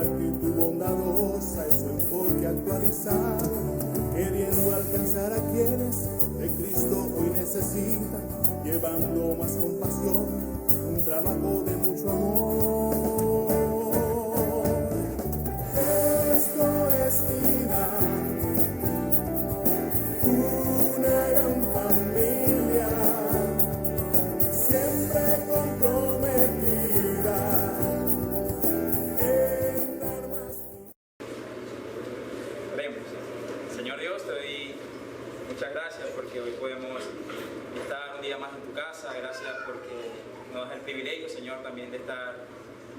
actitud bondadosa es su enfoque actualizado, queriendo alcanzar a quienes de Cristo hoy necesitan, llevando más compasión, un trabajo de mucho amor. Esto es vida, una gran familia, siempre comprometida en dar más. Oremos. Señor Dios, te doy muchas gracias porque hoy podemos estar un día más en tu casa. Gracias porque nos das el privilegio, Señor, también de estar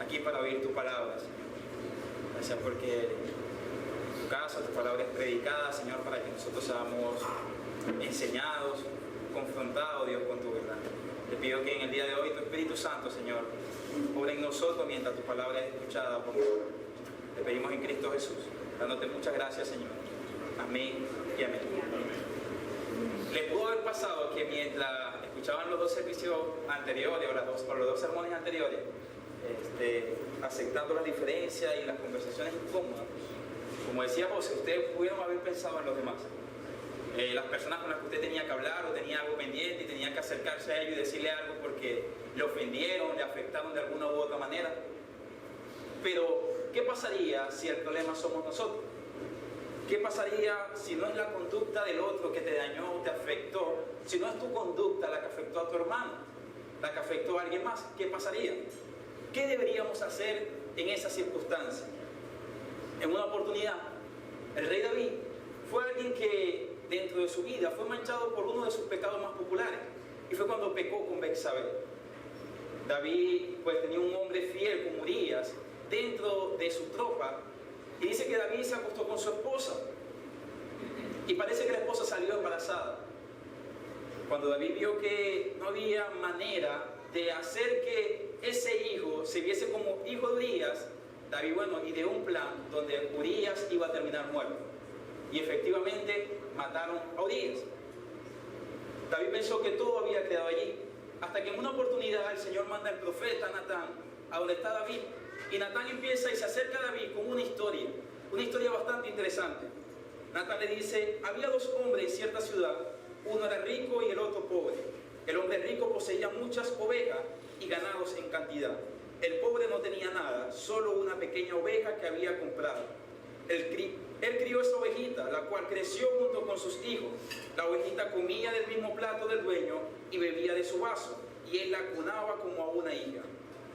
aquí para oír tu palabra, Señor. Gracias porque tu casa, tu palabra es predicada, Señor, para que nosotros seamos enseñados, confrontados, Dios, con tu verdad. Te pido que en el día de hoy tu Espíritu Santo, Señor, obra en nosotros mientras tu palabra es escuchada por nosotros. Te pedimos en Cristo Jesús, dándote muchas gracias, Señor. Amén y amén. Les pudo haber pasado que mientras escuchaban los dos servicios anteriores, o los dos sermones anteriores, aceptando las diferencias y las conversaciones incómodas, como decía José, ustedes pudieron haber pensado en los demás. Las personas con las que usted tenía que hablar o tenía algo pendiente y tenía que acercarse a ellos y decirle algo porque le ofendieron, le afectaron de alguna u otra manera. Pero, ¿qué pasaría si el problema somos nosotros? ¿Qué pasaría si no es la conducta del otro que te dañó, te afectó? Si no es tu conducta la que afectó a tu hermano, la que afectó a alguien más, ¿qué pasaría? ¿Qué deberíamos hacer en esas circunstancias? En una oportunidad, el rey David fue alguien que dentro de su vida fue manchado por uno de sus pecados más populares, y fue cuando pecó con Betsabé. David pues tenía un hombre fiel como Urías dentro de su tropa, y dice que David se acostó con su esposa, y parece que la esposa salió embarazada. Cuando David vio que no había manera de hacer que ese hijo se viese como hijo de Urías, David, ideó un plan donde Urías iba a terminar muerto. Y efectivamente mataron a Urías. David pensó que todo había quedado allí, hasta que en una oportunidad el Señor manda al profeta Natán a donde está David, y Natán empieza y se acerca a David con una historia bastante interesante. Natán le dice: había dos hombres en cierta ciudad, uno era rico y el otro pobre. El hombre rico poseía muchas ovejas y ganados en cantidad. El pobre no tenía nada, solo una pequeña oveja que había comprado. Él crió esa ovejita, la cual creció junto con sus hijos. La ovejita comía del mismo plato del dueño y bebía de su vaso, y él la cunaba como a una hija.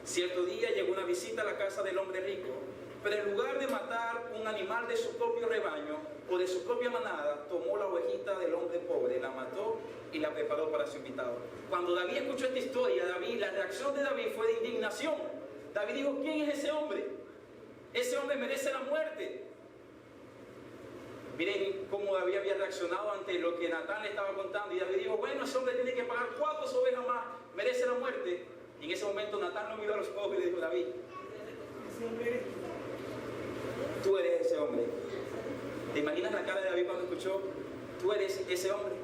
Cierto día llegó una visita a la casa del hombre rico, pero en lugar de matar un animal de su propio rebaño o de su propia manada, tomó la ovejita del hombre pobre, la mató y la preparó para su invitado. Cuando David escuchó esta historia, la reacción de David fue de indignación. David dijo: ¿quién es ese hombre? Ese hombre merece la muerte. Miren cómo David había reaccionado ante lo que Natán le estaba contando, y David dijo: bueno, ese hombre tiene que pagar 4 ovejas más, merece la muerte. Y en ese momento Natán lo miró a los ojos y le dijo: David, tú eres ese hombre. ¿Te imaginas la cara de David cuando escuchó: tú eres ese hombre?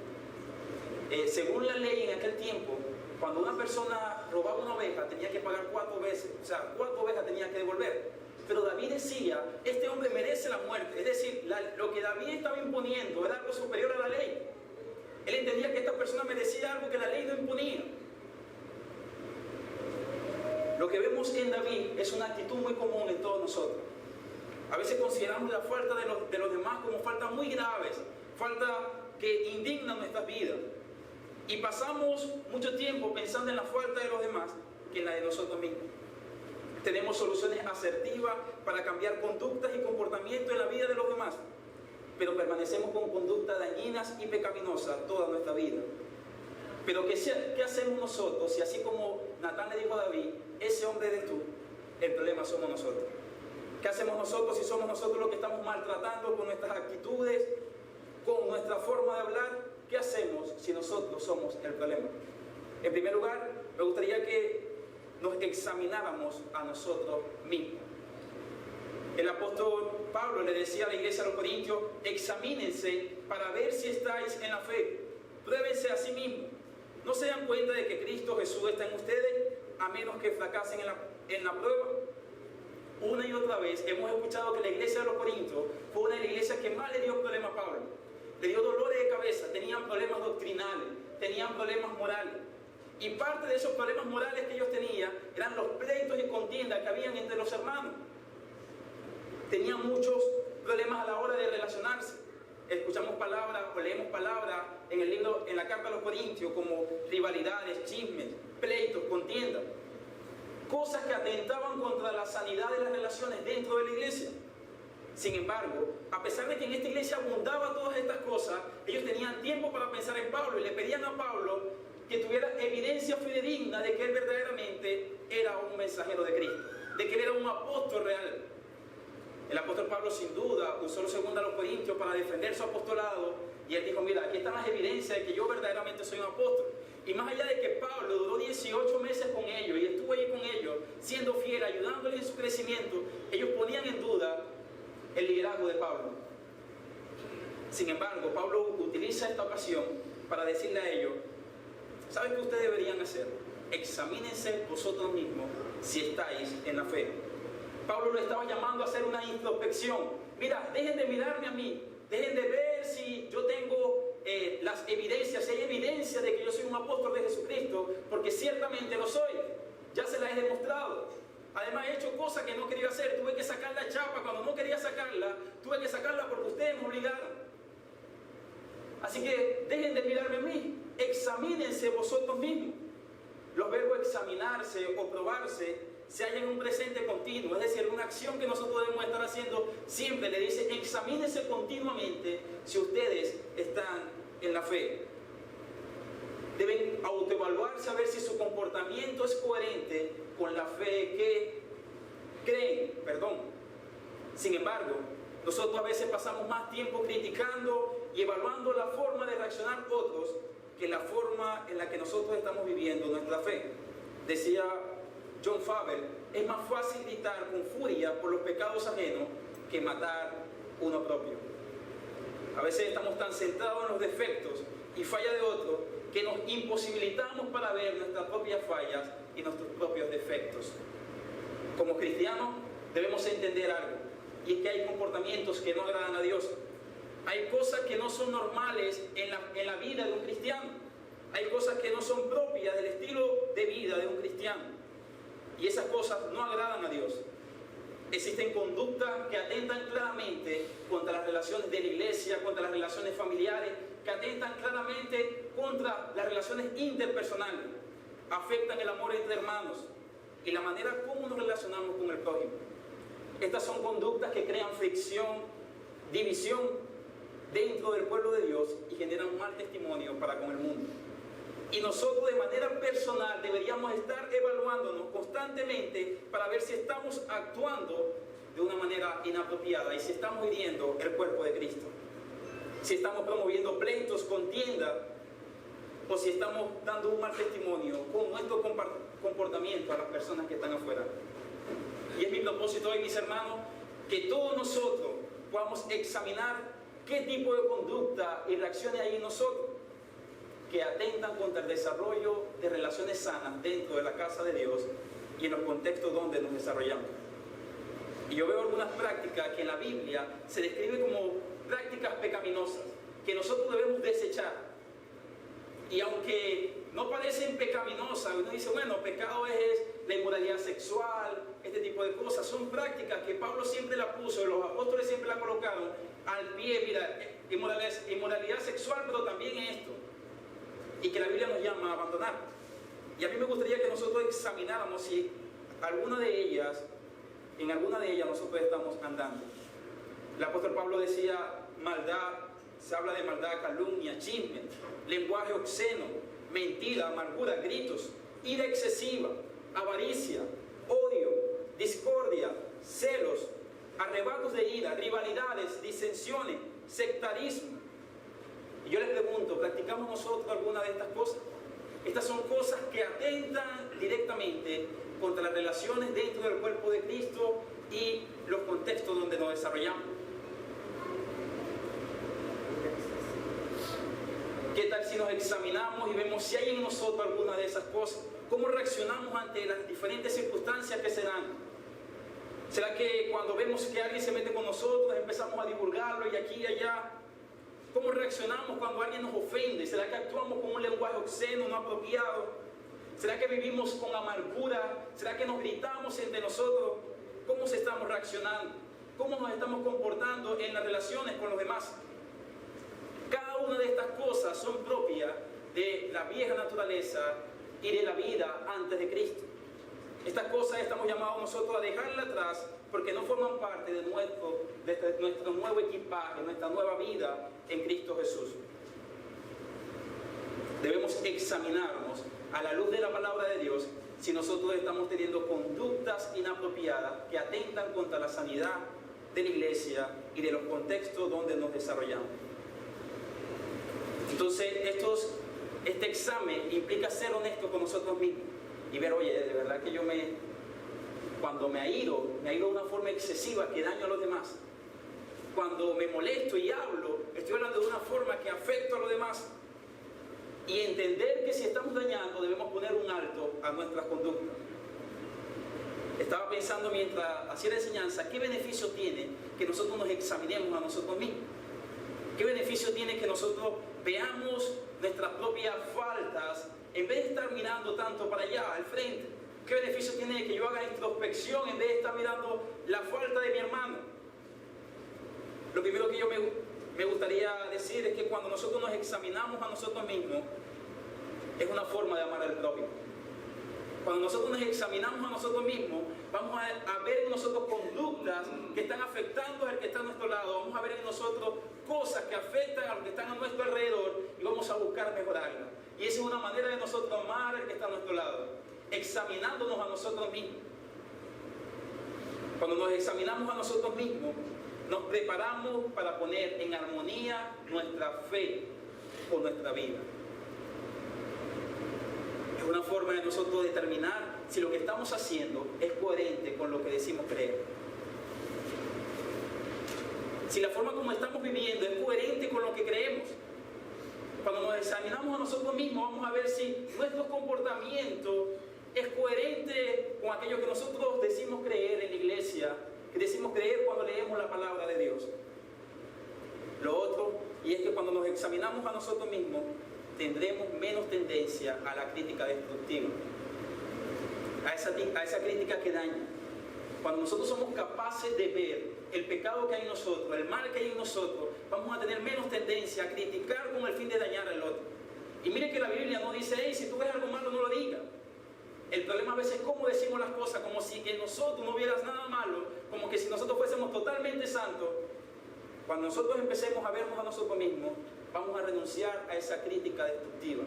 Según la ley en aquel tiempo, cuando una persona robaba una oveja tenía que pagar 4 veces, o sea, 4 ovejas tenía que devolver. Pero David decía: este hombre merece la muerte. Es decir, lo que David estaba imponiendo era algo superior a la ley. Él entendía que esta persona merecía algo que la ley no imponía. Lo que vemos en David es una actitud muy común en todos nosotros. A veces consideramos la falta de los demás como faltas muy graves, falta que indignan nuestras vidas. Y pasamos mucho tiempo pensando en la falta de los demás que en la de nosotros mismos. Tenemos soluciones asertivas para cambiar conductas y comportamientos en la vida de los demás, pero permanecemos con conductas dañinas y pecaminosas toda nuestra vida. Pero ¿qué hacemos nosotros si, así como Natán le dijo a David, ese hombre eres tú, el problema somos nosotros? ¿Qué hacemos nosotros si somos nosotros los que estamos maltratando con nuestras actitudes, con nuestra forma de hablar? ¿Qué hacemos si nosotros somos el problema? En primer lugar, me gustaría que nos examináramos a nosotros mismos. El apóstol Pablo le decía a la iglesia de los Corintios: examínense para ver si estáis en la fe, pruébense a sí mismos. ¿No se dan cuenta de que Cristo Jesús está en ustedes, a menos que fracasen en la prueba? Una y y otra vez hemos escuchado que la iglesia de los Corintios fue una de las iglesias que más le dio problemas a Pablo. Le dio dolores de cabeza, tenían problemas doctrinales, tenían problemas morales. Y parte de esos problemas morales que ellos tenían eran los pleitos y contiendas que habían entre los hermanos. Tenían muchos problemas a la hora de relacionarse. Escuchamos palabras o leemos palabras en el libro, en la carta a los Corintios, como rivalidades, chismes, pleitos, contiendas. Cosas que atentaban contra la sanidad de las relaciones dentro de la iglesia. Sin embargo, a pesar de que en esta iglesia abundaba todas estas cosas, ellos tenían tiempo para pensar en Pablo y le pedían a Pablo que tuviera evidencia fidedigna de que él verdaderamente era un mensajero de Cristo, de que él era un apóstol real. El apóstol Pablo sin duda usó los 2 Corintios para defender su apostolado y él dijo, mira, aquí están las evidencias de que yo verdaderamente soy un apóstol. Y más allá de que Pablo duró 18 meses con ellos y estuvo ahí con ellos, siendo fiel, ayudándoles en su crecimiento, ellos ponían en duda el liderazgo de Pablo. Sin embargo, Pablo utiliza esta ocasión para decirle a ellos, ¿saben qué ustedes deberían hacer? Examínense vosotros mismos si estáis en la fe. Pablo lo estaba llamando a hacer una introspección. Mira, dejen de mirarme a mí, dejen de ver si yo tengo las evidencias, si hay evidencia de que yo soy un apóstol de Jesucristo, porque ciertamente lo soy, ya se las he demostrado. Además he hecho cosas que no quería hacer, tuve que sacar la chapa cuando no quería sacarla, tuve que sacarla porque ustedes me obligaron. Así que dejen de mirarme a mí, examínense vosotros mismos. Los verbos examinarse o probarse se hallan en un presente continuo, es decir, una acción que nosotros debemos estar haciendo siempre. Le dice, examínense continuamente si ustedes están en la fe. Deben autoevaluarse a ver si su comportamiento es coherente con la fe que creen. Sin embargo, nosotros a veces pasamos más tiempo criticando y evaluando la forma de reaccionar otros que la forma en la que nosotros estamos viviendo nuestra fe. Decía John Faber, es más fácil gritar con furia por los pecados ajenos que matar uno propio. A veces estamos tan centrados en los defectos y fallas de otros que nos imposibilitamos para ver nuestras propias fallas y nuestros propios defectos. Como cristianos debemos entender algo, y es que hay comportamientos que no agradan a Dios. Hay cosas que no son normales en la vida de un cristiano. Hay cosas que no son propias del estilo de vida de un cristiano. Y esas cosas no agradan a Dios. Existen conductas que atentan claramente contra las relaciones de la iglesia, contra las relaciones familiares, que atentan claramente contra las relaciones interpersonales, afectan el amor entre hermanos y la manera como nos relacionamos con el prójimo. Estas son conductas que crean fricción, división dentro del pueblo de Dios y generan un mal testimonio para con el mundo. Y nosotros de manera personal deberíamos estar evaluándonos constantemente para ver si estamos actuando de una manera inapropiada y si estamos hiriendo el cuerpo de Cristo. Si estamos promoviendo pleitos, contiendas, o si estamos dando un mal testimonio con nuestro comportamiento a las personas que están afuera. Y es mi propósito hoy, mis hermanos, que todos nosotros podamos examinar qué tipo de conducta y reacciones hay en nosotros que atentan contra el desarrollo de relaciones sanas dentro de la casa de Dios y en los contextos donde nos desarrollamos. Y yo veo algunas prácticas que en la Biblia se describen como prácticas pecaminosas que nosotros debemos desechar. Y aunque no parecen pecaminosas, uno dice, bueno, pecado es la inmoralidad sexual, este tipo de cosas, son prácticas que Pablo siempre la puso, los apóstoles siempre la colocaron al pie. Mira, inmoralidad sexual, pero también esto, y que la Biblia nos llama a abandonar. Y a mí me gustaría que nosotros examináramos si en alguna de ellas nosotros estamos andando. El apóstol Pablo decía maldad, se habla de maldad, calumnia, chisme, lenguaje obsceno, mentira, amargura, gritos, ira excesiva, avaricia, odio, discordia, celos, arrebatos de ira, rivalidades, disensiones, sectarismo. Y yo les pregunto, ¿practicamos nosotros alguna de estas cosas? Estas son cosas que atentan directamente contra las relaciones dentro del cuerpo de Cristo y los contextos donde nos desarrollamos. ¿Qué tal si nos examinamos y vemos si hay en nosotros alguna de esas cosas? ¿Cómo reaccionamos ante las diferentes circunstancias que se dan? ¿Será que cuando vemos que alguien se mete con nosotros empezamos a divulgarlo y aquí y allá? ¿Cómo reaccionamos cuando alguien nos ofende? ¿Será que actuamos con un lenguaje obsceno, no apropiado? ¿Será que vivimos con amargura? ¿Será que nos gritamos entre nosotros? ¿Cómo se estamos reaccionando? ¿Cómo nos estamos comportando en las relaciones con los demás? Cada una de estas cosas son propias de la vieja naturaleza y de la vida antes de Cristo. Estas cosas estamos llamados nosotros a dejarlas atrás porque no forman parte de nuestro nuevo equipaje, nuestra nueva vida en Cristo Jesús. Debemos examinarnos a la luz de la palabra de Dios si nosotros estamos teniendo conductas inapropiadas que atentan contra la sanidad de la iglesia y de los contextos donde nos desarrollamos. Entonces, este examen implica ser honesto con nosotros mismos y ver, oye, de verdad que cuando me airo de una forma excesiva que daño a los demás. Cuando me molesto y hablo, estoy hablando de una forma que afecta a los demás. Y entender que si estamos dañando, debemos poner un alto a nuestras conductas. Estaba pensando mientras hacía la enseñanza, ¿qué beneficio tiene que nosotros nos examinemos a nosotros mismos? ¿Qué beneficio tiene que nosotros veamos nuestras propias faltas en vez de estar mirando tanto para allá, al frente? ¿Qué beneficio tiene que yo haga introspección en vez de estar mirando la falta de mi hermano? Lo primero que yo me gustaría decir es que cuando nosotros nos examinamos a nosotros mismos, es una forma de amar al prójimo. Cuando nosotros nos examinamos a nosotros mismos, vamos a ver en nosotros conductas que están afectando al que está a nuestro lado. Vamos a ver en nosotros cosas que afectan a los que están a nuestro alrededor y vamos a buscar mejorarlas. Y esa es una manera de nosotros amar al que está a nuestro lado, examinándonos a nosotros mismos. Cuando nos examinamos a nosotros mismos, nos preparamos para poner en armonía nuestra fe con nuestra vida. Es una forma de nosotros determinar si lo que estamos haciendo es coherente con lo que decimos creer. Si la forma como estamos viviendo es coherente con lo que creemos. Cuando nos examinamos a nosotros mismos, vamos a ver si nuestro comportamiento es coherente con aquello que nosotros decimos creer en la iglesia, que decimos creer cuando leemos la palabra de Dios. Lo otro, y es que cuando nos examinamos a nosotros mismos, tendremos menos tendencia a la crítica destructiva, a esa crítica que daña. Cuando nosotros somos capaces de ver el pecado que hay en nosotros, el mal que hay en nosotros, vamos a tener menos tendencia a criticar con el fin de dañar al otro. Y mire que la Biblia no dice, hey, si tú ves algo malo no lo digas. El problema a veces es cómo decimos las cosas, como si en nosotros no hubieras nada malo, como que si nosotros fuésemos totalmente santos. Cuando nosotros empecemos a vernos a nosotros mismos, vamos a renunciar a esa crítica destructiva,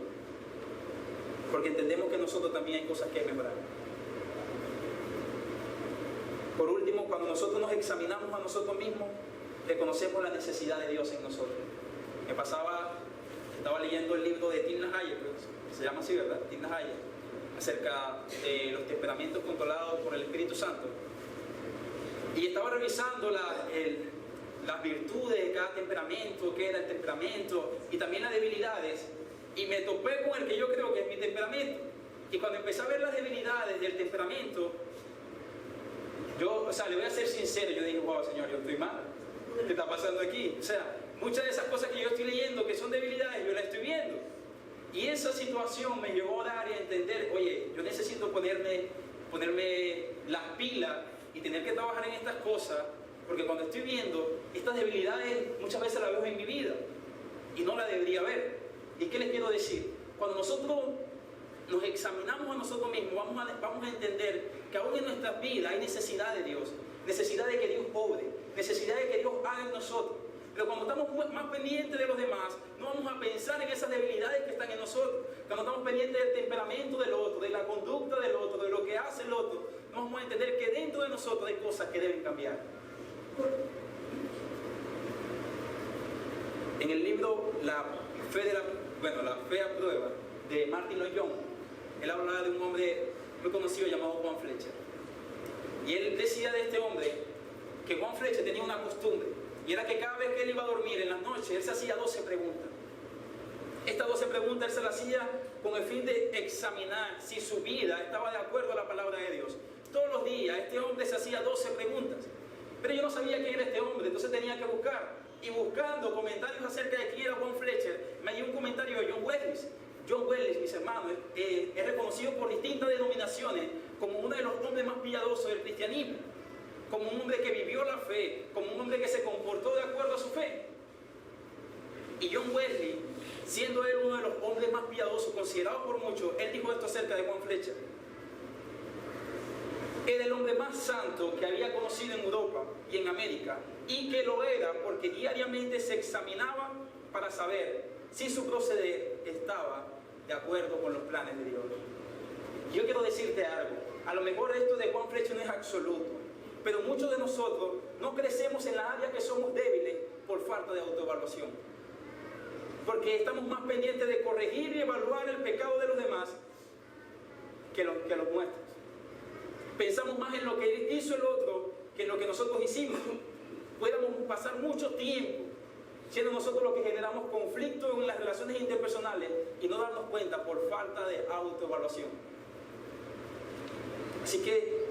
porque entendemos que nosotros también hay cosas que mejorar. Por último, cuando nosotros nos examinamos a nosotros mismos, reconocemos la necesidad de Dios en nosotros. Estaba leyendo el libro de Tim LaHaye, se llama así, ¿verdad? Tim LaHaye, acerca de los temperamentos controlados por el Espíritu Santo. Y estaba revisando las virtudes de cada temperamento, qué era el temperamento, y también las debilidades. Y me topé con el que yo creo que es mi temperamento. Y cuando empecé a ver las debilidades del temperamento, le voy a ser sincero, yo dije, wow, Señor, yo estoy mal. ¿Qué está pasando aquí? O sea, muchas de esas cosas que yo estoy leyendo, que son debilidades, yo las estoy viendo. Y esa situación me llevó a dar y a entender, oye, yo necesito ponerme las pilas y tener que trabajar en estas cosas, porque cuando estoy viendo estas debilidades, muchas veces las veo en mi vida y no las debería ver. ¿Y qué les quiero decir? Cuando nosotros nos examinamos a nosotros mismos, vamos a entender que aún en nuestras vidas hay necesidad de Dios, necesidad de que Dios obre, necesidad de que Dios haga en nosotros. Pero cuando estamos más pendientes de los demás, no vamos a pensar en esas debilidades que están en nosotros. Cuando estamos pendientes del temperamento del otro, de la conducta del otro, de lo que hace el otro, no vamos a entender que dentro de nosotros hay cosas que deben cambiar. En el libro La Fe a Prueba, de Martin Lloyd-Jones, él hablaba de un hombre muy conocido llamado Juan Fletcher. Y él decía de este hombre que Juan Fletcher tenía una costumbre, y era que cada vez que él iba a dormir en las noches, él se hacía 12 preguntas. Estas 12 preguntas él se las hacía con el fin de examinar si su vida estaba de acuerdo a la palabra de Dios. Todos los días este hombre se hacía 12 preguntas. Pero yo no sabía quién era este hombre, entonces tenía que buscar. Y buscando comentarios acerca de quién era John Fletcher, me dio un comentario de John Wesley. John Wesley, mis hermanos, es reconocido por distintas denominaciones como uno de los hombres más piadosos del cristianismo, como un hombre que vivió la fe, como un hombre que se comportó de acuerdo a su fe. Y John Wesley, siendo él uno de los hombres más piadosos, considerado por muchos, él dijo esto acerca de Juan Fletcher: era el hombre más santo que había conocido en Europa y en América, y que lo era porque diariamente se examinaba para saber si su proceder estaba de acuerdo con los planes de Dios. Yo quiero decirte algo, a lo mejor esto de Juan Fletcher no es absoluto, pero muchos de nosotros no crecemos en la área que somos débiles por falta de autoevaluación, porque estamos más pendientes de corregir y evaluar el pecado de los demás que los nuestros. Pensamos más en lo que hizo el otro que en lo que nosotros hicimos. Pudiéramos pasar mucho tiempo siendo nosotros los que generamos conflictos en las relaciones interpersonales y no darnos cuenta por falta de autoevaluación. Así que,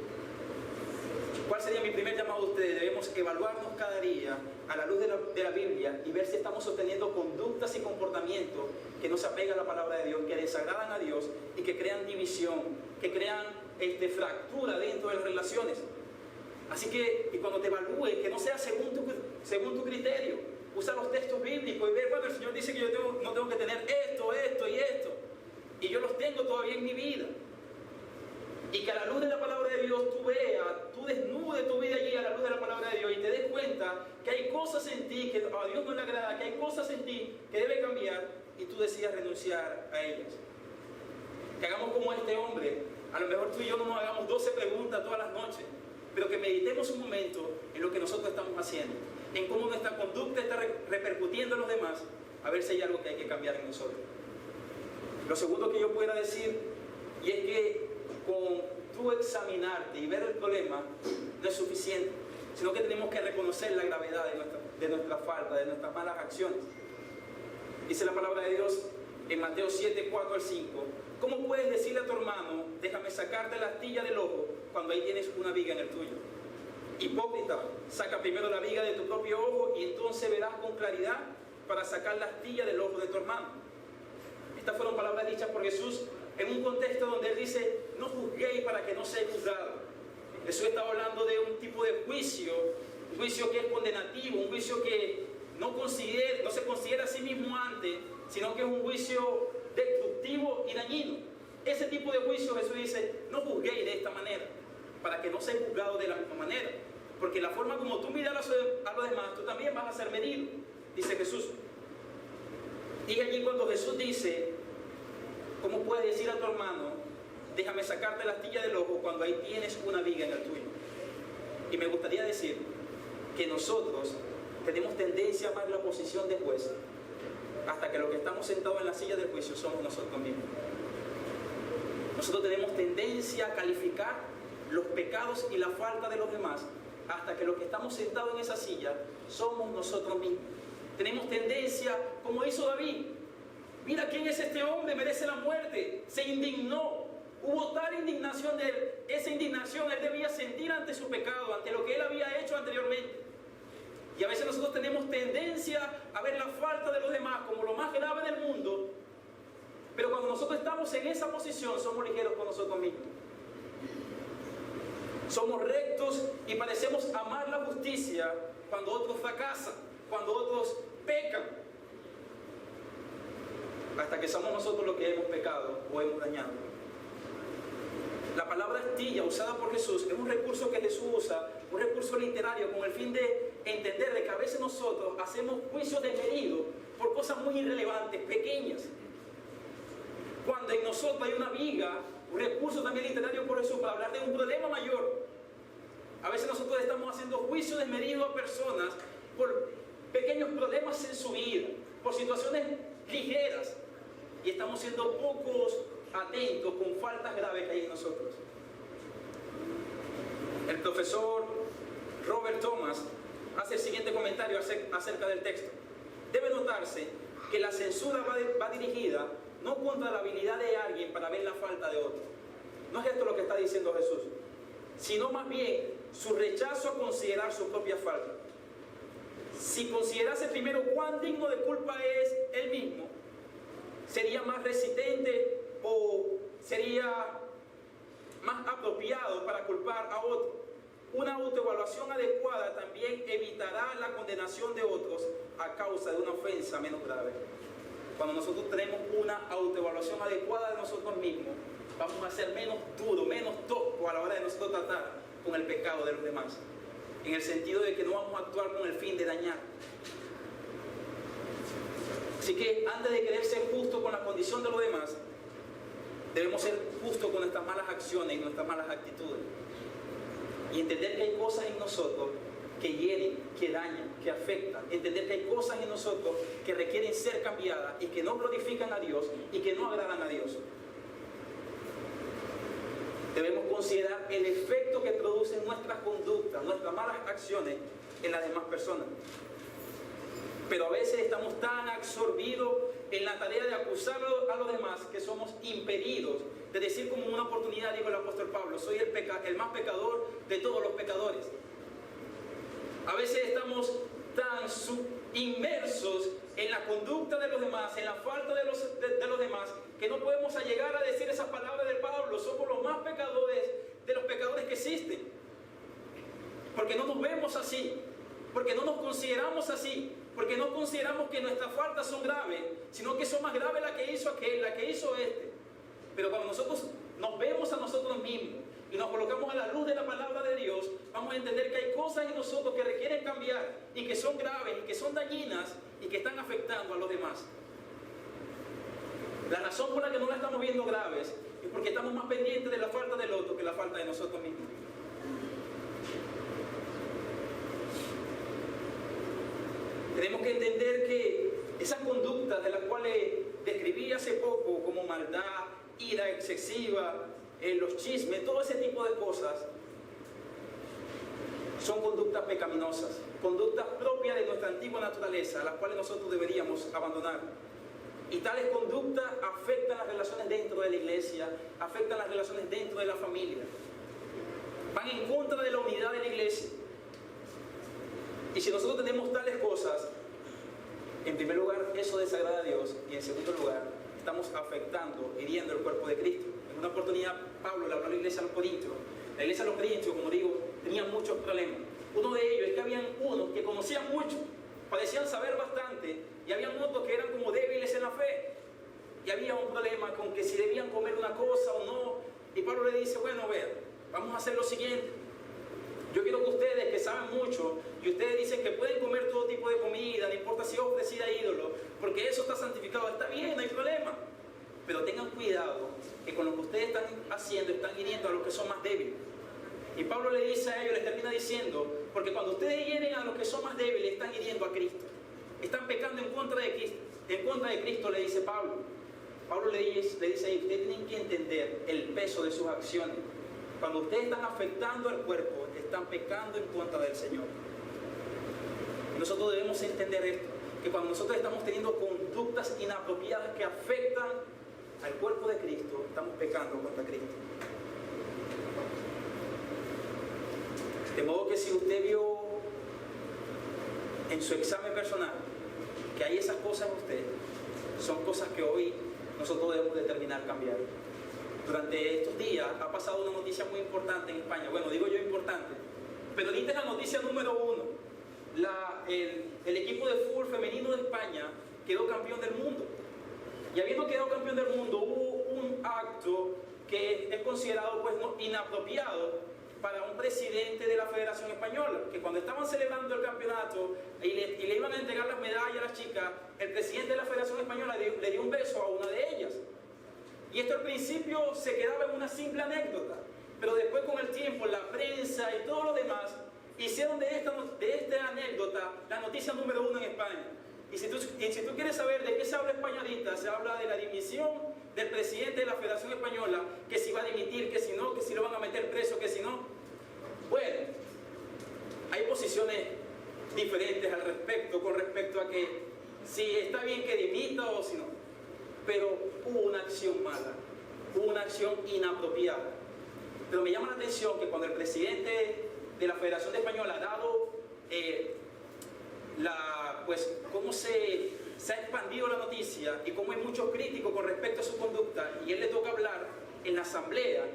¿cuál sería mi primer llamado a ustedes? Debemos evaluarnos cada día a la luz de la Biblia y ver si estamos sosteniendo conductas y comportamientos que no se apegan a la palabra de Dios, que desagradan a Dios y que crean división, que crean fractura dentro de las relaciones. Así que, y cuando te evalúes, que no sea según tu criterio. Usa los textos bíblicos y ve, bueno, el Señor dice que yo no tengo que tener esto, esto y esto, y yo los tengo todavía en mi vida. Y que a la luz de la palabra de Dios tú veas, tú desnudes tu vida allí a la luz de la palabra de Dios y te des cuenta que hay cosas en ti que a Dios no le agrada, que hay cosas en ti que debe cambiar y tú decidas renunciar a ellas. Que hagamos como este hombre. A lo mejor tú y yo no nos hagamos 12 preguntas todas las noches, pero que meditemos un momento en lo que nosotros estamos haciendo, en cómo nuestra conducta está repercutiendo en los demás, a ver si hay algo que hay que cambiar en nosotros. Lo segundo que yo pudiera decir, y es que con tú examinarte y ver el problema no es suficiente, sino que tenemos que reconocer la gravedad de nuestra falta, de nuestras malas acciones. Dice la palabra de Dios en Mateo 7, 4 al 5, ¿cómo puedes decirle a tu hermano, déjame sacarte la astilla del ojo, cuando ahí tienes una viga en el tuyo? Hipócrita, saca primero la viga de tu propio ojo y entonces verás con claridad para sacar la astilla del ojo de tu hermano. Estas fueron palabras dichas por Jesús en un contexto donde él dice, no juzguéis para que no seáis juzgados. Jesús estaba hablando de un tipo de juicio, un juicio que es condenativo, un juicio que no se considera a sí mismo antes, sino que es un juicio destructivo y dañino. Ese tipo de juicio Jesús dice, no juzguéis de esta manera, para que no seáis juzgados de la misma manera. Porque la forma como tú miras a los demás, tú también vas a ser medido, dice Jesús. Y allí cuando Jesús dice, ¿cómo puedes decir a tu hermano, déjame sacarte la astilla del ojo cuando ahí tienes una viga en el tuyo? Y me gustaría decir que nosotros tenemos tendencia a amar la posición de juez, hasta que los que estamos sentados en la silla del juicio somos nosotros mismos. Nosotros tenemos tendencia a calificar los pecados y la falta de los demás, hasta que los que estamos sentados en esa silla somos nosotros mismos. Tenemos tendencia, como hizo David, mira quién es este hombre, merece la muerte, se indignó, hubo tal indignación de él, esa indignación él debía sentir ante su pecado, ante lo que él había hecho anteriormente. Y a veces nosotros tenemos tendencia a ver la falta de los demás como lo más grave del mundo, pero cuando nosotros estamos en esa posición somos ligeros con nosotros mismos. Somos rectos y parecemos amar la justicia cuando otros fracasan, cuando otros pecan, hasta que somos nosotros los que hemos pecado o hemos dañado. La palabra astilla usada por Jesús es un recurso que Jesús usa, un recurso literario con el fin de entender de que a veces nosotros hacemos juicios desmedidos por cosas muy irrelevantes, pequeñas. Cuando en nosotros hay una viga, un recurso también literario por Jesús para hablar de un problema mayor. A veces nosotros estamos haciendo juicios desmedidos a personas por pequeños problemas en su vida, por situaciones ligeras, y estamos siendo pocos atentos con faltas graves que hay en nosotros. El profesor Robert Thomas hace el siguiente comentario acerca del texto. Debe notarse que la censura va dirigida no contra la habilidad de alguien para ver la falta de otro. No es esto lo que está diciendo Jesús. sino más bien su rechazo a considerar su propia falta. Si considerase primero cuán digno de culpa es él mismo, sería más resistente o sería más apropiado para culpar a otro. Una autoevaluación adecuada también evitará la condenación de otros a causa de una ofensa menos grave. Cuando nosotros tenemos una autoevaluación adecuada de nosotros mismos, vamos a ser menos duros, menos toscos a la hora de nosotros tratar con el pecado de los demás. En el sentido de que no vamos a actuar con el fin de dañar. Así que antes de querer ser justos con la condición de los demás, debemos ser justos con nuestras malas acciones y nuestras malas actitudes. Y entender que hay cosas en nosotros que hieren, que dañan, que afectan. Entender que hay cosas en nosotros que requieren ser cambiadas y que no glorifican a Dios y que no agradan a Dios. Debemos considerar el efecto que producen nuestras conductas, nuestras malas acciones en las demás personas. Pero a veces estamos tan absorbidos en la tarea de acusar a los demás que somos impedidos de decir como una oportunidad, dijo el apóstol Pablo, soy el más pecador de todos los pecadores. A veces estamos tan inmersos en la conducta de los demás, en la falta de los demás, que no podemos llegar a decir esas palabras de Pablo, somos los más pecadores de los pecadores que existen. Porque no nos vemos así, porque no nos consideramos así, porque no consideramos que nuestras faltas son graves, sino que son más graves la que hizo aquel, la que hizo este. Pero cuando nosotros nos vemos a nosotros mismos y nos colocamos a la luz de la palabra de Dios, vamos a entender que hay cosas en nosotros que requieren cambiar y que son graves y que son dañinas y que están afectando a los demás. La razón por la que no las estamos viendo graves es porque estamos más pendientes de la falta del otro que la falta de nosotros mismos. Tenemos que entender que esas conductas de las cuales describí hace poco, como maldad, ira excesiva, los chismes, todo ese tipo de cosas, son conductas pecaminosas, conductas propias de nuestra antigua naturaleza, las cuales nosotros deberíamos abandonar. Y tales conductas afectan las relaciones dentro de la iglesia, afectan las relaciones dentro de la familia, van en contra de la unidad de la iglesia. Y si nosotros tenemos tales cosas, en primer lugar, eso desagrada a Dios, y en segundo lugar, estamos afectando, hiriendo el cuerpo de Cristo. En una oportunidad, Pablo le habló a la iglesia de los Corintios. La iglesia de los Corintios, como digo, tenía muchos problemas. Uno de ellos es que habían unos que conocían mucho, parecían saber bastante, y habían otros que eran como débiles en la fe. Y había un problema con que si debían comer una cosa o no. Y Pablo le dice, bueno, vean, vamos a hacer lo siguiente. Yo quiero que ustedes, que saben mucho, y ustedes dicen que pueden comer todo tipo de comida, no importa si es ofrecida a ídolos, porque eso está santificado, está bien, no hay problema. Pero tengan cuidado, que con lo que ustedes están haciendo, están hiriendo a los que son más débiles. Y Pablo le dice a ellos, les termina diciendo, porque cuando ustedes hieren a los que son más débiles, están hiriendo a Cristo. Están pecando en contra de Cristo. En contra de Cristo, le dice Pablo. Pablo le dice a ellos, ustedes tienen que entender el peso de sus acciones. Cuando ustedes están afectando al cuerpo, están pecando en contra del Señor. Nosotros debemos entender esto, que cuando nosotros estamos teniendo conductas inapropiadas que afectan al cuerpo de Cristo, estamos pecando contra Cristo. De modo que si usted vio en su examen personal que hay esas cosas en usted, son cosas que hoy nosotros debemos determinar cambiar. Durante estos días ha pasado una noticia muy importante en España. Bueno, digo yo importante, pero ahorita es la noticia número 1. El equipo de fútbol femenino de España quedó campeón del mundo. Y habiendo quedado campeón del mundo, hubo un acto que es considerado pues inapropiado para un presidente de la Federación Española, que cuando estaban celebrando el campeonato y le iban a entregar las medallas a las chicas, el presidente de la Federación Española le dio un beso a una de ellas. Y esto al principio se quedaba en una simple anécdota, pero después con el tiempo la prensa y todo lo demás hicieron de esta anécdota la noticia número 1 en España. Y si tú quieres saber de qué se habla España ahorita, se habla de la dimisión del presidente de la Federación Española, que si va a dimitir, que si no, que si lo van a meter preso, que si no. Bueno, hay posiciones diferentes al respecto, con respecto a que si está bien que dimita o si no. Pero hubo una acción mala, hubo una acción inapropiada. Pero me llama la atención que cuando el presidente de la Federación Española ha dado cómo se ha expandido la noticia y cómo hay muchos críticos con respecto a su conducta, y él le toca hablar en la asamblea,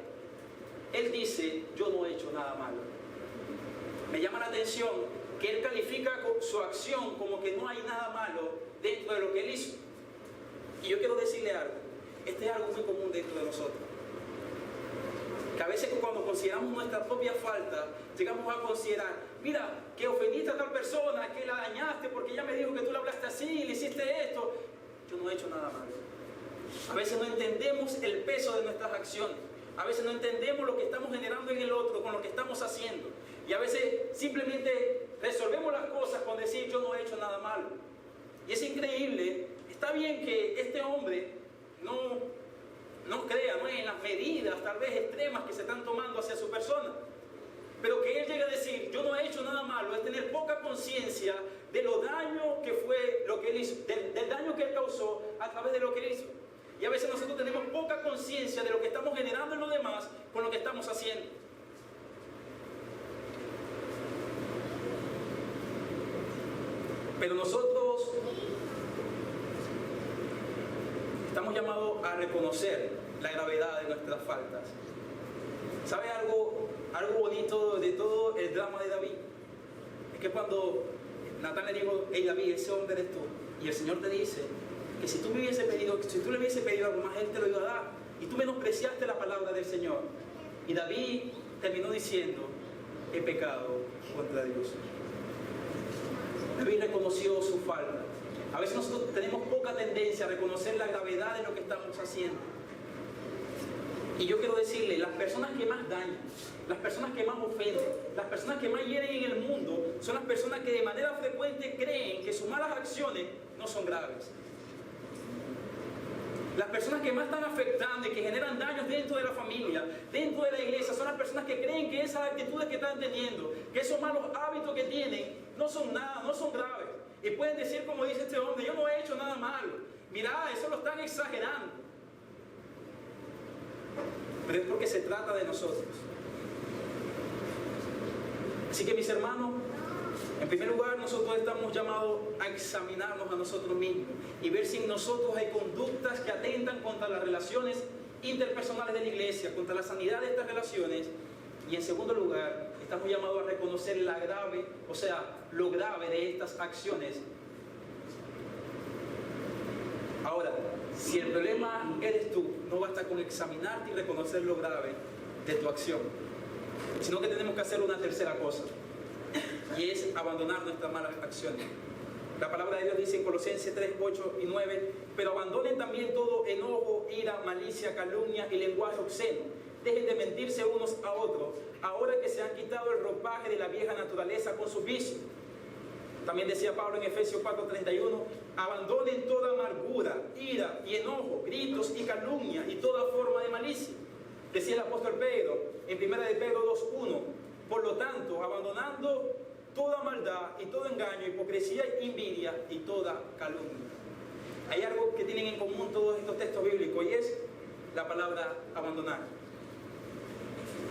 él dice: yo no he hecho nada malo. Me llama la atención que él califica su acción como que no hay nada malo dentro de lo que él hizo. Y yo quiero decirle algo, este es algo muy común dentro de nosotros, que a veces cuando consideramos nuestra propia falta, llegamos a considerar: mira, que ofendiste a tal persona, que la dañaste porque ella me dijo que tú le hablaste así, le hiciste esto. Yo no he hecho nada malo. A veces no entendemos el peso de nuestras acciones. A veces no entendemos lo que estamos generando en el otro con lo que estamos haciendo. Y a veces simplemente resolvemos las cosas con decir: yo no he hecho nada malo. Y es increíble. Está bien que este hombre no crea en las medidas tal vez extremas que se están tomando hacia su persona, pero que él llegue a decir: yo no he hecho nada malo, es tener poca conciencia de lo daño que fue lo que él hizo, del daño que él causó a través de lo que él hizo. Y a veces nosotros tenemos poca conciencia de lo que estamos generando en los demás con lo que estamos haciendo. Pero nosotros estamos llamados a reconocer la gravedad de nuestras faltas. ¿Sabe algo bonito de todo el drama de David? Es que cuando Natán le dijo: hey David, ese hombre eres tú, y el Señor te dice que si tú le hubiese pedido algo más, Él te lo iba a dar, y tú menospreciaste la palabra del Señor. Y David terminó diciendo: he pecado contra Dios. David reconoció su falta. A veces nosotros tenemos poca tendencia a reconocer la gravedad de lo que estamos haciendo. Y yo quiero decirle, las personas que más dañan, las personas que más ofenden, las personas que más hieren en el mundo, son las personas que de manera frecuente creen que sus malas acciones no son graves. Las personas que más están afectando y que generan daños dentro de la familia, dentro de la iglesia, son las personas que creen que esas actitudes que están teniendo, que esos malos hábitos que tienen, no son nada, no son graves. Y pueden decir, como dice este hombre: yo no he hecho nada malo. Mirá, eso lo están exagerando. Pero es porque se trata de nosotros. Así que, mis hermanos, en primer lugar, nosotros estamos llamados a examinarnos a nosotros mismos y ver si en nosotros hay conductas que atentan contra las relaciones interpersonales de la iglesia, contra la sanidad de estas relaciones. Y en segundo lugar, estamos llamados a reconocer lo grave de estas acciones. Ahora, si el problema eres tú, no basta con examinarte y reconocer lo grave de tu acción, sino que tenemos que hacer una tercera cosa, y es abandonar nuestras malas acciones. La palabra de Dios dice en Colosenses 3, 8 y 9: pero abandonen también todo enojo, ira, malicia, calumnia y lenguaje obsceno. Dejen de mentirse unos a otros, ahora que se han quitado el ropaje de la vieja naturaleza con sus vicios. También decía Pablo en Efesios 4:31: abandonen toda amargura, ira y enojo, gritos y calumnia y toda forma de malicia. Decía el apóstol Pedro en 1 de Pedro 2:1: por lo tanto, abandonando toda maldad y todo engaño, hipocresía, envidia y toda calumnia. Hay algo que tienen en común todos estos textos bíblicos, y es la palabra abandonar.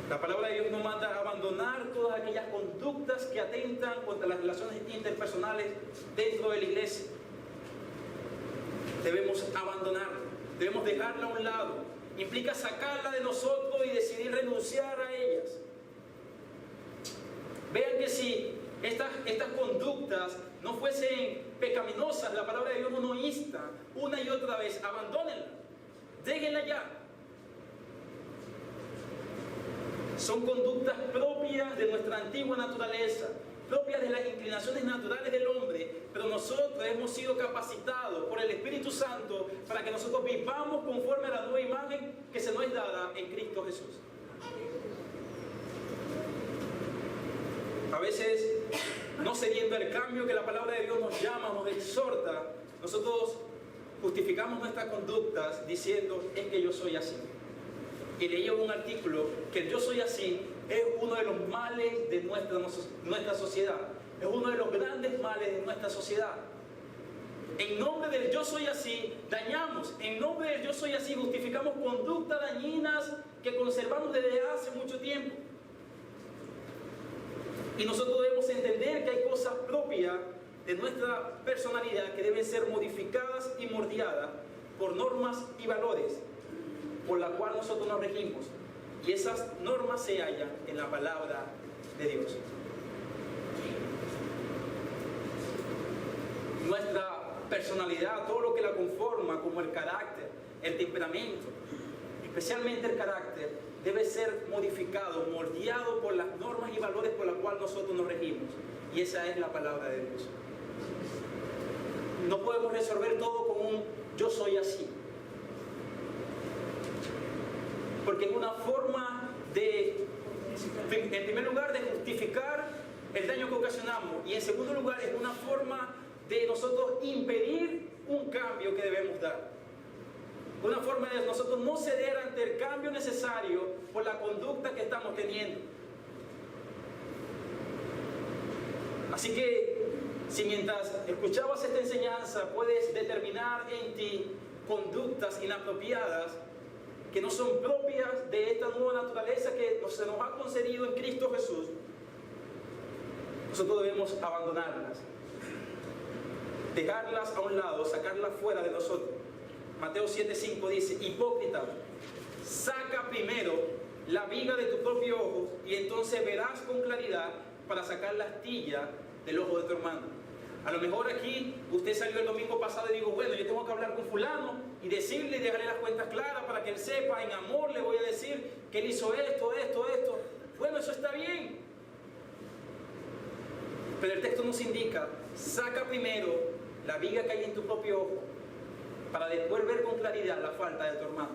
La palabra de Dios nos manda a abandonar todas aquellas conductas que atentan contra las relaciones interpersonales dentro de la iglesia. Debemos abandonarla, debemos dejarla a un lado. Implica sacarla de nosotros y decidir renunciar a ellas. Vean que si estas conductas no fuesen pecaminosas, la palabra de Dios nos insta una y otra vez: abandónenla, déjenla ya. Son conductas propias de nuestra antigua naturaleza, propias de las inclinaciones naturales del hombre, pero nosotros hemos sido capacitados por el Espíritu Santo para que nosotros vivamos conforme a la nueva imagen que se nos es dada en Cristo Jesús. A veces, no cediendo al cambio que la palabra de Dios nos llama, nos exhorta, nosotros justificamos nuestras conductas diciendo: es que yo soy así. Y leí un artículo que el yo soy así es uno de los males de nuestra sociedad. Es uno de los grandes males de nuestra sociedad. En nombre del yo soy así, dañamos. En nombre del yo soy así, justificamos conductas dañinas que conservamos desde hace mucho tiempo. Y nosotros debemos entender que hay cosas propias de nuestra personalidad que deben ser modificadas y moldeadas por normas y valores por la cual nosotros nos regimos. Y esas normas se hallan en la palabra de Dios. Nuestra personalidad, todo lo que la conforma, como el carácter, el temperamento, especialmente el carácter, debe ser modificado, moldeado por las normas y valores por las cuales nosotros nos regimos. Y esa es la palabra de Dios. No podemos resolver todo con un yo soy así. Porque es una forma de, en primer lugar, de justificar el daño que ocasionamos. Y en segundo lugar, es una forma de nosotros impedir un cambio que debemos dar. Una forma de nosotros no ceder ante el cambio necesario por la conducta que estamos teniendo. Así que, si mientras escuchabas esta enseñanza puedes determinar en ti conductas inapropiadas que no son propias de esta nueva naturaleza que se nos ha concedido en Cristo Jesús, nosotros debemos abandonarlas, dejarlas a un lado, sacarlas fuera de nosotros. Mateo 7:5 dice: hipócrita, saca primero la viga de tu propio ojo y entonces verás con claridad para sacar la astilla del ojo de tu hermano. A lo mejor aquí usted salió el domingo pasado y dijo: bueno, yo tengo que hablar con fulano y decirle y dejarle las cuentas claras para que él sepa, en amor le voy a decir que él hizo esto. Bueno, eso está bien. Pero el texto nos indica: saca primero la viga que hay en tu propio ojo para después ver con claridad la falta de tu hermano.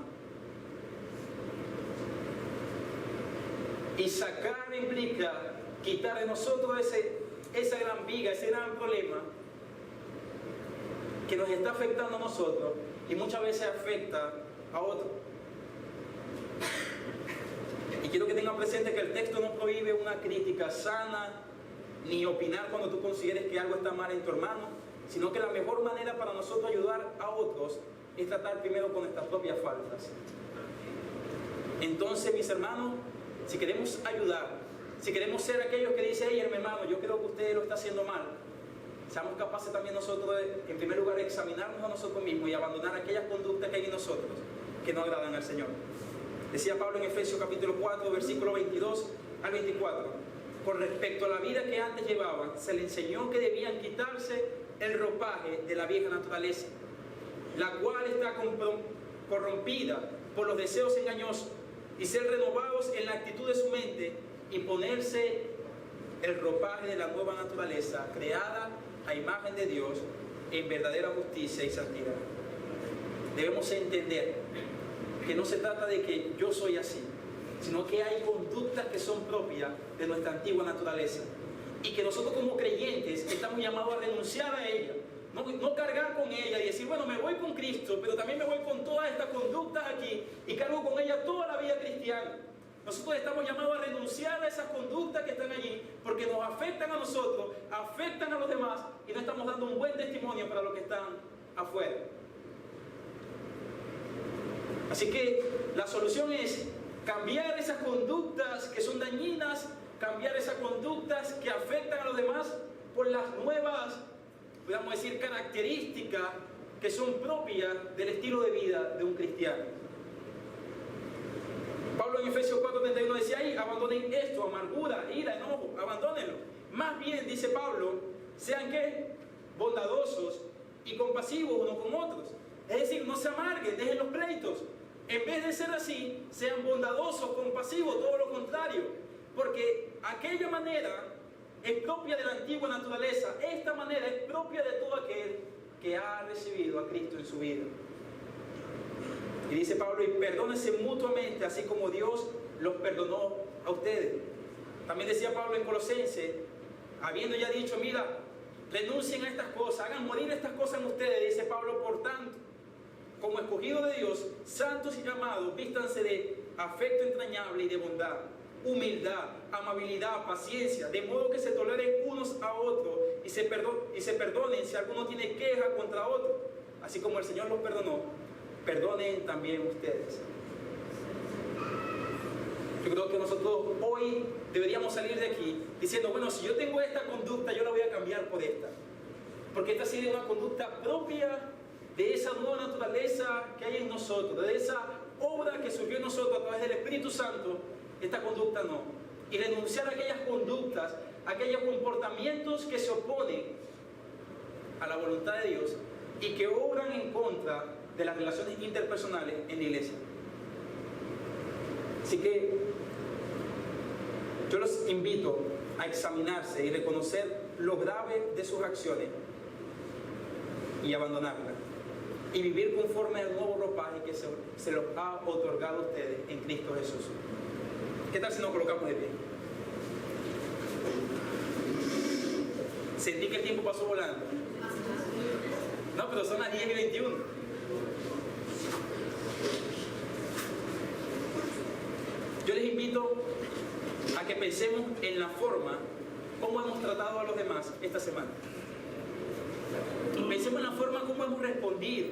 Y sacar implica quitar de nosotros esa gran viga, ese gran problema que nos está afectando a nosotros y muchas veces afecta a otros. Y quiero que tengan presente que el texto no prohíbe una crítica sana ni opinar cuando tú consideres que algo está mal en tu hermano, sino que la mejor manera para nosotros ayudar a otros es tratar primero con nuestras propias faltas. Entonces, mis hermanos, si queremos ayudar, si queremos ser aquellos que dicen: hey, hermano, yo creo que usted lo está haciendo mal, seamos capaces también nosotros de, en primer lugar, examinarnos a nosotros mismos y abandonar aquellas conductas que hay en nosotros que no agradan al Señor. Decía Pablo en Efesios capítulo 4, versículo 22 al 24: con respecto a la vida que antes llevaban, se les enseñó que debían quitarse el ropaje de la vieja naturaleza, la cual está corrompida por los deseos engañosos, y ser renovados en la actitud de su mente y ponerse el ropaje de la nueva naturaleza, creada a imagen de Dios en verdadera justicia y santidad. Debemos entender que no se trata de que yo soy así, sino que hay conductas que son propias de nuestra antigua naturaleza y que nosotros como creyentes estamos llamados a renunciar a ella, no cargar con ella y decir: bueno, me voy con Cristo, pero también me voy con todas estas conductas aquí y cargo con ella toda la vida cristiana. Nosotros estamos llamados a renunciar a esas conductas que están allí porque nos afectan a nosotros, afectan a los demás y no estamos dando un buen testimonio para los que están afuera. Así que la solución es cambiar esas conductas que son dañinas, cambiar esas conductas que afectan a los demás por las nuevas, podríamos decir, características que son propias del estilo de vida de un cristiano. Pablo en Efesios 4:31 decía ahí: abandonen esto, amargura, ira, enojo, abandónenlo. Más bien, dice Pablo, sean ¿qué? Bondadosos y compasivos unos con otros. Es decir, no se amarguen, dejen los pleitos. En vez de ser así, sean bondadosos, compasivos, todo lo contrario. Porque aquella manera es propia de la antigua naturaleza. Esta manera es propia de todo aquel que ha recibido a Cristo en su vida. Y dice Pablo: y perdónense mutuamente, así como Dios los perdonó a ustedes. También decía Pablo en Colosenses, habiendo ya dicho: mira, renuncien a estas cosas, hagan morir estas cosas en ustedes. Dice Pablo: por tanto, como escogidos de Dios, santos y llamados, vístanse de afecto entrañable y de bondad, humildad, amabilidad, paciencia, de modo que se toleren unos a otros y se se perdonen si alguno tiene queja contra otro. Así como el Señor los perdonó, perdonen también ustedes. Yo creo que nosotros hoy deberíamos salir de aquí diciendo, bueno, si yo tengo esta conducta, yo la voy a cambiar por esta. Porque esta sería una conducta propia de esa nueva naturaleza que hay en nosotros, de esa obra que surgió en nosotros a través del Espíritu Santo. Esta conducta no. Y renunciar a aquellas conductas, a aquellos comportamientos que se oponen a la voluntad de Dios y que obran en contra de las relaciones interpersonales en la iglesia. Así que yo los invito a examinarse y reconocer lo grave de sus acciones y abandonarlas y vivir conforme al nuevo ropaje que se los ha otorgado a ustedes en Cristo Jesús. ¿Qué tal si nos colocamos de pie? Sentí que el tiempo pasó volando. No, pero son las 10:21. Yo les invito a que pensemos en la forma como hemos tratado a los demás esta semana. Pensemos en la forma como hemos respondido.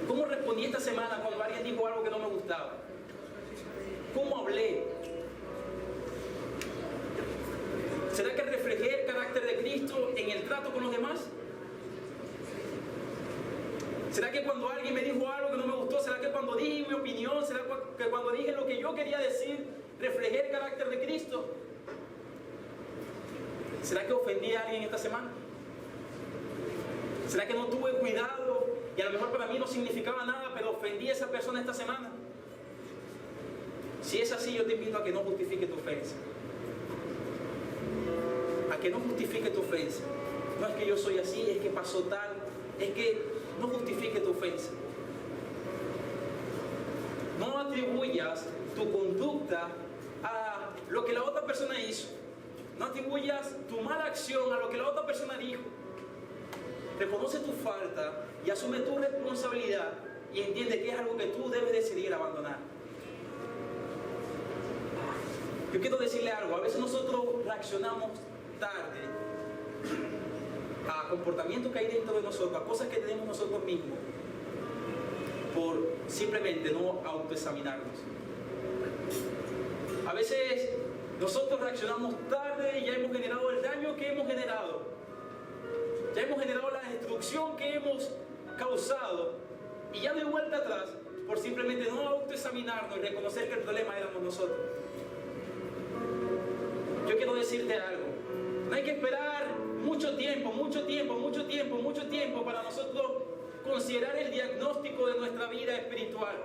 ¿Cómo respondí esta semana cuando alguien dijo algo que no me gustaba? ¿Cómo hablé? ¿Será que reflejé el carácter de Cristo en el trato con los demás? ¿Será que cuando alguien me dijo algo que no me gustó, será que cuando dije mi opinión, será que cuando dije lo que yo quería decir, reflejé el carácter de Cristo? ¿Será que ofendí a alguien esta semana? ¿Será que no tuve cuidado y a lo mejor para mí no significaba nada, pero ofendí a esa persona esta semana? Si es así, yo te invito a que no justifique tu ofensa. A que no justifique tu ofensa. No es que yo soy así, es que pasó tal, es que no justifique tu ofensa. No atribuyas tu conducta a lo que la otra persona hizo. No atribuyas tu mala acción a lo que la otra persona dijo. Reconoce tu falta y asume tu responsabilidad y entiende que es algo que tú debes decidir abandonar. Yo quiero decirle algo. A veces nosotros reaccionamos tarde a comportamientos que hay dentro de nosotros, a cosas que tenemos nosotros mismos, por simplemente no autoexaminarnos. A veces nosotros reaccionamos tarde y ya hemos generado el daño que hemos generado. Ya hemos generado la destrucción que hemos causado y ya no hay vuelta atrás por simplemente no autoexaminarnos y reconocer que el problema éramos nosotros. Yo quiero decirte algo. No hay que esperar mucho tiempo para nosotros considerar el diagnóstico de nuestra vida espiritual.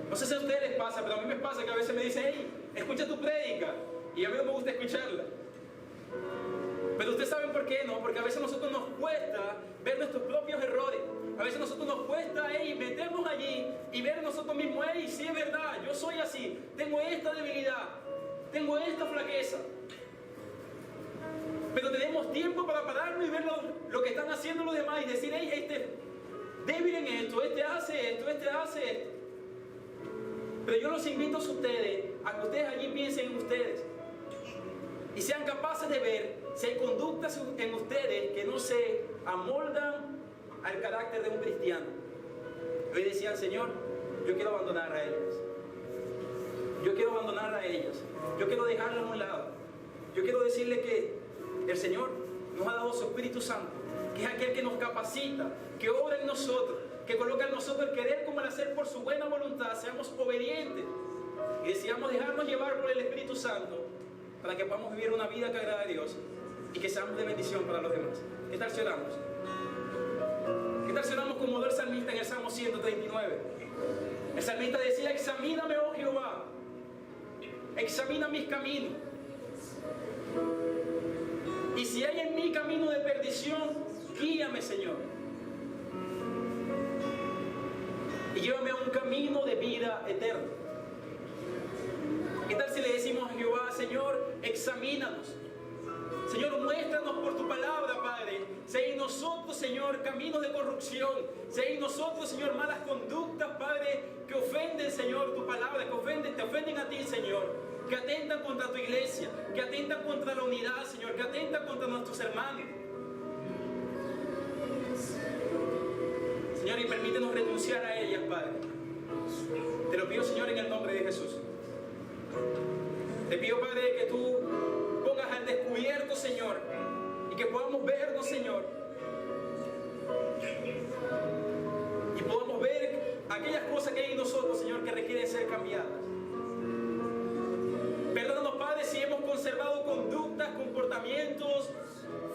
No sé si a ustedes les pasa, pero a mí me pasa que a veces me dicen, hey, escucha tu prédica, y a mí no me gusta escucharla. Pero ustedes saben por qué, ¿no? Porque a veces a nosotros nos cuesta ver nuestros propios errores. A veces a nosotros nos cuesta, meternos allí y ver nosotros mismos, sí es verdad, yo soy así, tengo esta debilidad, tengo esta flaqueza. Pero tenemos tiempo para pararnos y ver lo que están haciendo los demás y decir, este es débil en esto, este hace esto. Pero yo los invito a ustedes, a que ustedes allí piensen en ustedes y sean capaces de ver si hay conductas en ustedes que no se amoldan al carácter de un cristiano. Hoy decían, Señor, yo quiero abandonar a ellos. Yo quiero abandonar a ellos. Yo quiero dejarlos a un lado. Yo quiero decirle que el Señor nos ha dado su Espíritu Santo, que es aquel que nos capacita, que obra en nosotros, que coloca en nosotros el querer como el hacer por su buena voluntad. Seamos obedientes y decidamos dejarnos llevar por el Espíritu Santo para que podamos vivir una vida que agrada a Dios y que seamos de bendición para los demás. ¿Qué tal si oramos? ¿Qué tal si oramos como el salmista en el Salmo 139? El salmista decía, examíname, oh Jehová, examina mis caminos. Y si hay en mí camino de perdición, guíame, Señor. Y llévame a un camino de vida eterna. ¿Qué tal si le decimos a Jehová, Señor, examínanos? Señor, muéstranos por tu palabra, Padre. Si hay en nosotros, Señor, caminos de corrupción. Si hay en nosotros, Señor, malas conductas, Padre, que ofenden, Señor, tu palabra, que te ofenden a ti, Señor. que atentan contra tu iglesia, que atentan contra la unidad, Señor, que atentan contra nuestros hermanos. Señor, y permítenos renunciar a ellas, Padre. Te lo pido, Señor, en el nombre de Jesús. Te pido, Padre, que tú pongas al descubierto, Señor, y que podamos vernos, Señor, y podamos ver aquellas cosas que hay en nosotros, Señor, que requieren ser cambiadas. Perdónanos, Padre, si hemos conservado conductas, comportamientos,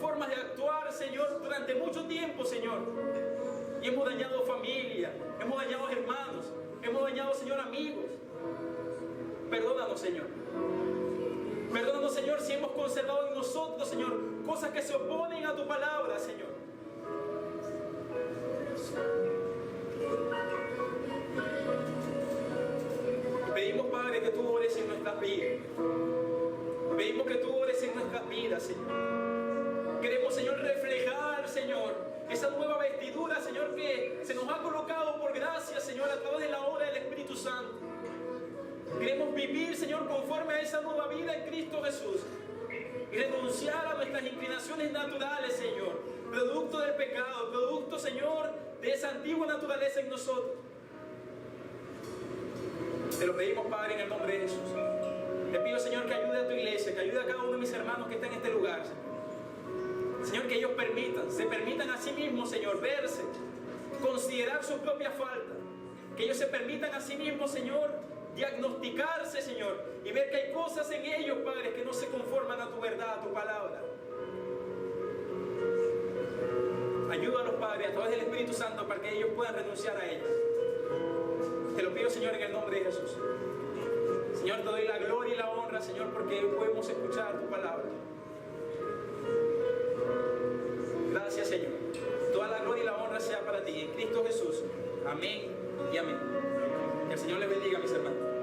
formas de actuar, Señor, durante mucho tiempo, Señor, y hemos dañado familia, hemos dañado hermanos, hemos dañado, Señor, amigos. Perdónanos, Señor. Perdónanos, Señor, si hemos conservado en nosotros, Señor, cosas que se oponen a tu palabra, Señor. Y pedimos, Padre, que tú ores en nuestras vidas. Pedimos que tú ores en nuestras vidas, Señor. Queremos, Señor, reflejar, Señor, esa nueva vestidura, Señor, que se nos ha colocado por gracia, Señor, a través de la obra del Espíritu Santo. Queremos vivir, Señor, conforme a esa nueva vida en Cristo Jesús. Y renunciar a nuestras inclinaciones naturales, Señor. Producto del pecado, producto, Señor, de esa antigua naturaleza en nosotros. Te lo pedimos, Padre, en el nombre de Jesús. Te pido, Señor, que ayude a tu iglesia, que ayude a cada uno de mis hermanos que está en este lugar, Señor. Señor, que ellos se permitan a sí mismos, Señor, verse, considerar su propia falta. Que ellos se permitan a sí mismos, Señor, diagnosticarse, Señor, y ver que hay cosas en ellos, Padre, que no se conforman a tu verdad, a tu palabra. Ayúdalos, Padre, a través del Espíritu Santo para que ellos puedan renunciar a ellas. Te lo pido, Señor, en el nombre de Jesús. Señor, te doy la gloria y la honra, Señor, porque podemos escuchar tu palabra. Gracias, Señor. Toda la gloria y la honra sea para ti, en Cristo Jesús. Amén y amén. Que el Señor les bendiga, mis hermanos.